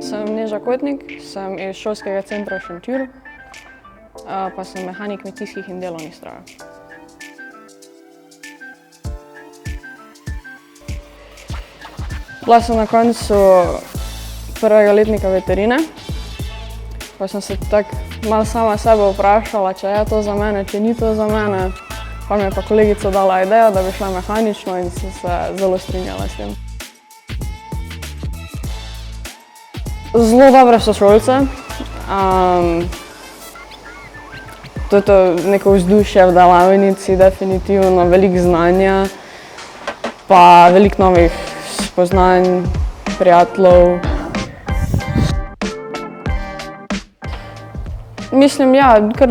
Sem Neža Kotnik, sem iz šolskega centra Šentjur, pa sem mehanik kmetijskih in delovnih strojev. Bila sem na koncu prvega letnika veterine, pa sem se tako malo sama sebe vprašala, če je to za mene, če ni to za mene. Pa mi je pa kolegica dala idejo, da bi šla mehanično in sem se zelo strinjala s tem. Zelo dobre sošolce. Tudi neko vzdušje v delavnici, definitivno veliko znanja, pa veliko novih spoznanj, prijateljev. Mislim, ja, kar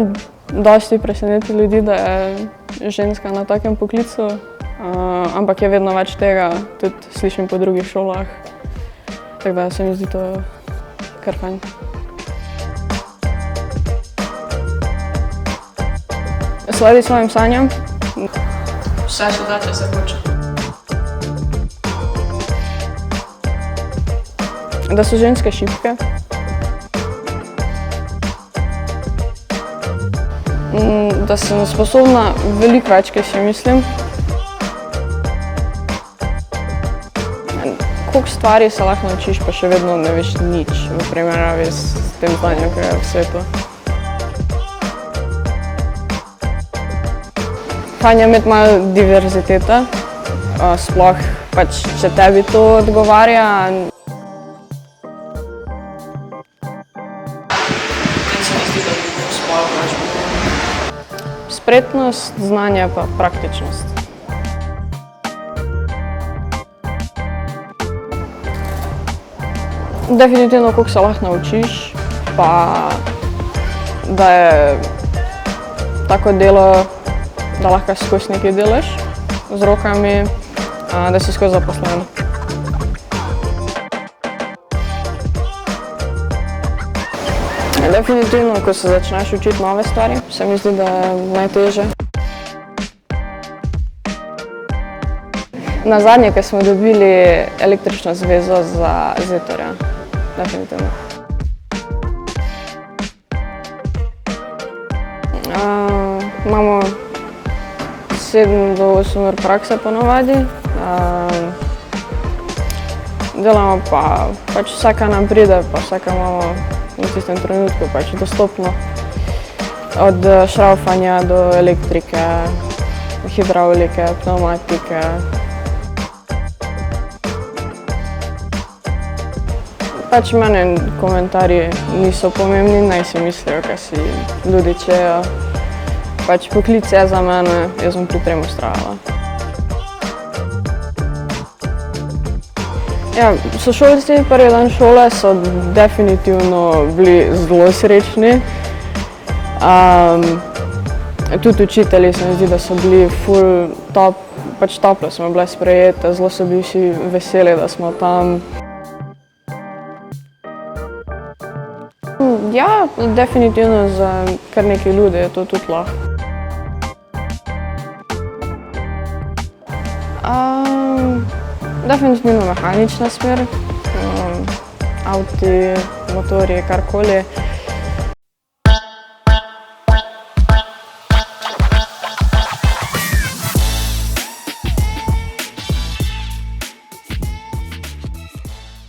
dosti preseneti ljudi, da je ženska na takem poklicu, ampak je vedno več tega, tudi slišim po drugih šolah, tako da se mi zdi to kar fajn. Sledi svojim sanjam. Vse še da, če se hoče. Da so ženske šibke. Da sem sposobna veliko več, kot si mislim. Koliko stvari se lahko naučiš, pa še vedno ne veš nič v primerjavi s tem znanjem, ki je v svetu. Fajn je imeti malo diverzitete, sploh pač, če tebi to odgovarja. Kaj se mi zdi, da bi sploh več bilo? Spretnost, znanje pa praktičnost. Definitivno, koliko se lahko naučiš, pa da je tako delo, da lahko skozi nekaj delaš z rokami, da si skozi zaposlen. Definitivno, ko se začneš učiti nove stvari, se mi zdi, da je najtežje. Nazadnje, ko smo dobili električno zvezo za zetorja. Definitivno. Imamo 7 do 8 ur prakse ponavadi. Delamo pa pač vse, kar nam pride, pa vse, kar imamo v tistem trenutku pač dostopno. Od šraufanja do elektrike, hidravlike, pneumatike. Pač meni komentarji niso pomembni, naj si mislijo, kaj si ljudi čejo. Pač poklic je za mene, jaz bom pri tem vztrajala. Ja, sošolci prvi dan šole so definitivno bili zelo srečni. Tudi učitelji se mi zdi, da so bili ful top, pač toplo smo bile sprejete, zelo so bili vsi veseli, da smo tam. Ja, definitivno za kar nekaj ljudi je to tudi lahko. Definitivno mehanična smer, avti, motorji, karkoli.